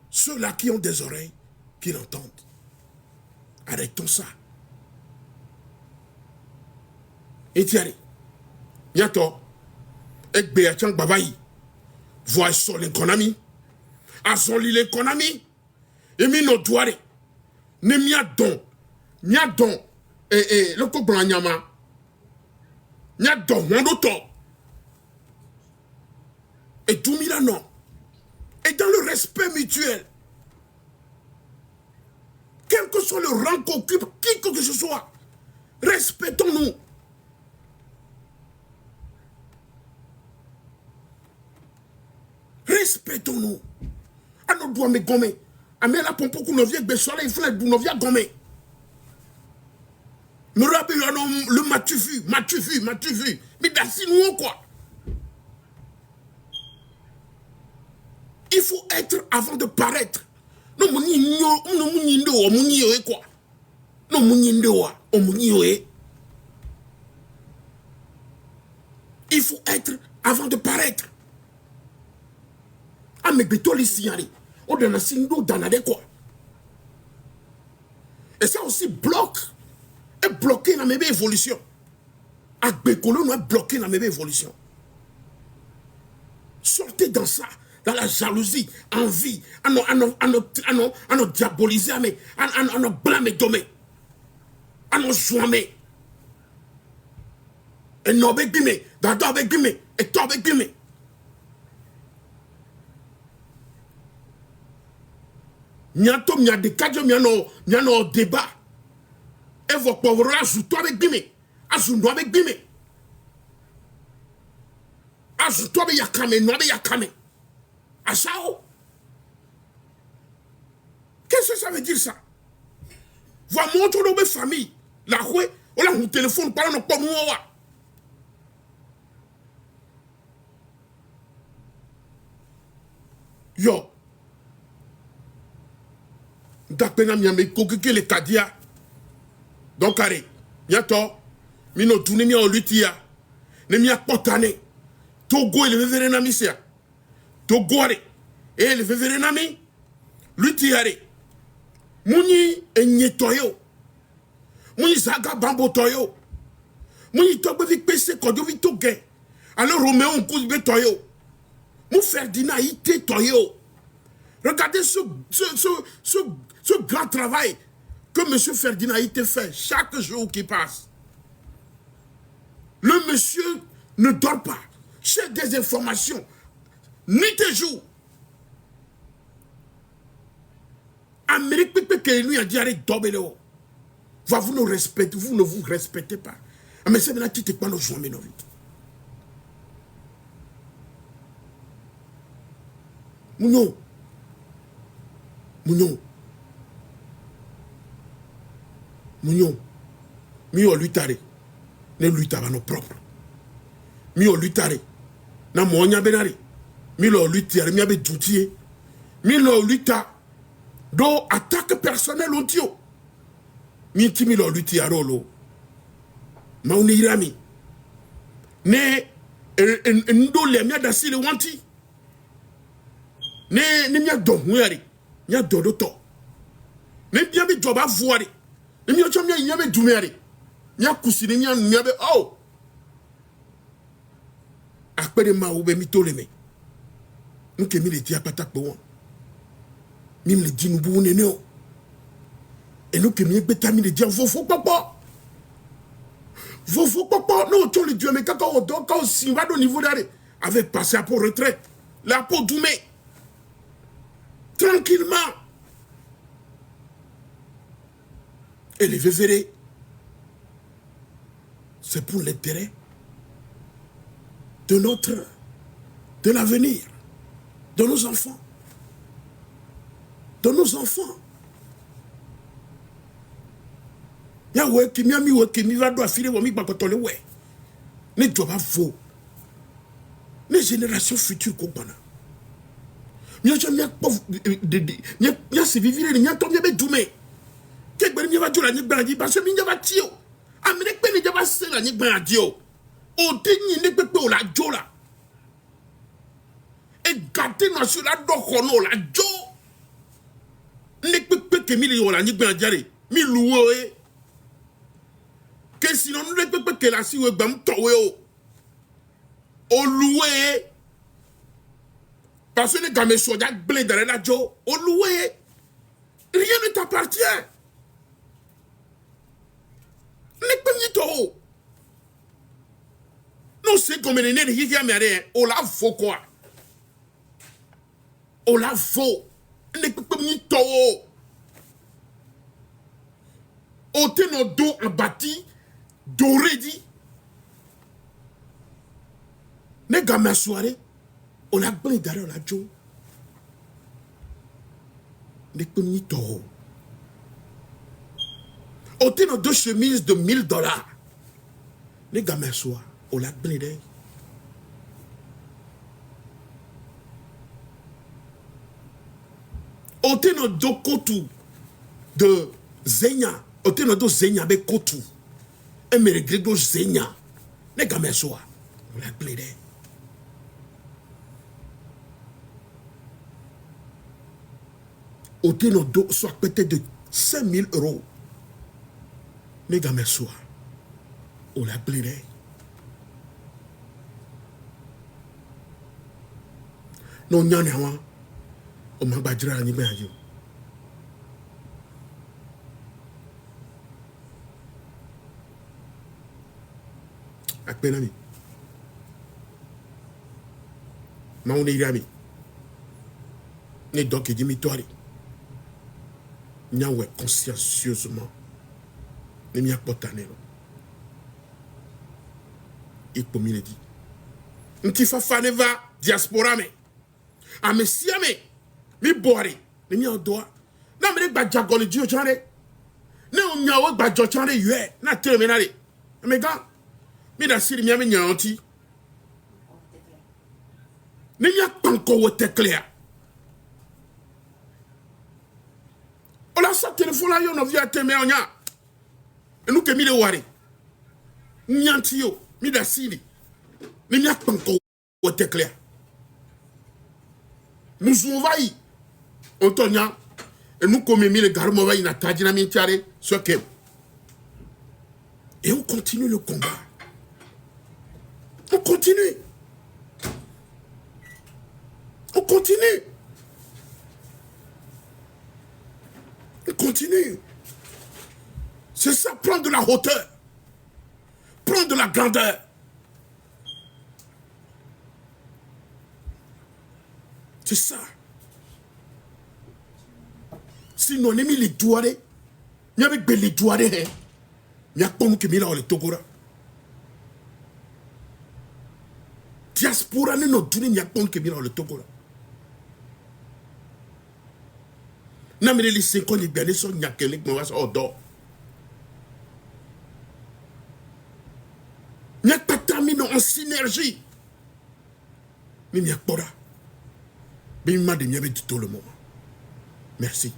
Ceux-là qui ont des oreilles, qu'ils entendent. Arrêtons ça. Et tiens, bientôt, et Béatian Babaï, voit son l'économie, à son l'économie, et mis nos doigts. Ne m'y a don, et le couple en yama. n'y a d'auto. Et tout Milano. Et dans le respect mutuel. Quel que soit le rang qu'occupe qui que ce soit, respectons-nous. Respectons-nous. À nos doigts, mais gommés. À mes la pompe qu'on vient de soleil, il faut la nous vient gommés. Me rappelle le m'as-tu vu. Mais d'assez nous quoi. Il faut être avant de paraître. Non, mon quoi. Non, mon il faut être avant de paraître. Ah, mais bétoli signalé. On donne un signe d'eau dans la quoi. Et ça aussi bloque. Et bloqué dans mes évolutions. À Bécolo, nous a bloqué dans mes évolutions. Sortez dans ça. Dans la jalousie, envie, à nous diaboliser, à nous blâmer, à nous jouer. Et nous avec bimé, d'ado avec bimé, et toi avec bimé. Niato, n'y a des cadres, n'y a no débat. Et vos pauvres, ajoute-toi avec bimé, ajoute-toi avec bimé. Ajoute-toi avec yakame, nous avec yakame. Achao. Qu'est-ce que ça veut dire ça? Va montrer nos familles. La rue, on a un téléphone, pas nos pommes. Yo. D'apena miame kokeke le kadia. Donc carré. Yato. Mino tourne mi en lutia. Ne mi a potane. Togo il veut na misia. Togore, et le vévérénami, l'utiare. Mouni et nyetoyo. Mouni zaga bambo toyo. Mouni tobe vik pese kodo vik toge. Alors Roméo on coule be toyo. Mou Ferdinand ite toyo. Regardez ce grand travail que M. Ferdinand ite fait chaque jour qui passe. Le monsieur ne dort pas. Cherche des informations. Nuit et jour. Amérique que lui a dit arrête d'obéir. Vous ne respectez, vous ne vous respectez pas. Mais c'est maintenant qui te parle aux gens mais non. Mounion. Mi o luttare. Ne luttava no propre. Mi o luttare. Na monya benari. Mi lo luttare, mi abe doutier. Mi lo lutta. Do attaque personnelle on tio. Mi ti mi lo lutti a rolo. Ma on irami. Ne ndo le mi adasi le wanti. Ne mi adon huari. Mi adon do to. Ne mi abe joba vuari. Ne mi ocho mi abe dumeari. Mi akusi ne mi abe oh. Akpere ma oube mi toleme. Nke mi le di apatak po wan. Mi le di nou bou nene o. Et nous qui m'y bêta mi le di vofo papa. Vofo papa. Non, tu le dieu mais quand on s'y va au niveau d'arrêt. Avec passé à pour retraite. La peau doumé. Tranquillement. Et les vévérés. C'est pour l'intérêt de l'avenir, de nos enfants. De nos enfants. Yahweh qui m'a mis ou qui m'a doit filer ou mi bakotole ouais. Ne doit pas faux. Les générations futures comprennent. Mia jamais pauvre mia se vivre ni to mia be dume. Ke gbe mi va jola ni gba di parce que mi va tio. Amene pe ni va se la ni gba di o. O te ni ne pe o la jola. Et garder national do kono la jo. Ne pe ke mi le o la ni gba di mi luwo e. Que sinon nous ne pouvons pas la si ou bam towe o loué parce que les gamins sont déjà blé dans la jo o loué rien ne t'appartient ne peux ni to Non, c'est comme les nez de Hikia Méré, on la faut quoi? On la faut. Ne peut pas ni tao. On te no dos en bâti, doré dit. Ne gamin soirée, on la bonne derrière la jo. Ne peut ni tao. On te no deux chemises de $1000. Ne gamin soir, on la bonne derrière. On te no deux kotu de Zenya. On te no deux Zenya avec kotu. Et me regrette deux Zenya. Ne gamin soir, on la bonne derrière. Au ténodo soit peut-être de 5000 €. Les gamins soient. On l'a blé. Non, n'y en a pas. On m'a badra à l'image. À peine ami. Mais on est ami. Et donc, il dit, mi-toi. N'y a pas consciencieusement. Il n'y a pas de il peut me dire. Nti fa fane va diaspora me. A me siame. Mi boire. Ne mi odoa. Na me ba jagole dio chande. Ne o nyawo ba jo chande yue. Na terminale. Me ga. Mi da siri mi ame nyanti. Ne mi apanko wo te clear. Ola sa téléphone là yo no via te me onya. Et nous que mi le wari. Nyanti yo. Mi da siri. Ne mi apanko wo te clear. Nous envahis. On tourne. Et nous comme mis le garde mauvais na tadina mi tiare ce que. Et on continue le combat. On continue. On continue. On continue. C'est ça, prendre de la hauteur. Prendre de la grandeur. C'est ça. Sinon, on a mis les douards. Il y avait les douards. Il y a pas de qui les togora. Diaspora, nous il n'y a pas de qui les togora. N'a mais les 5 ans, les bien, ils n'y a que les mauvais ordres. Il n'y a pas terminé en synergie. Mais il n'y a pas là. Mais il m'a dit, il y avait du tout le moment. Merci.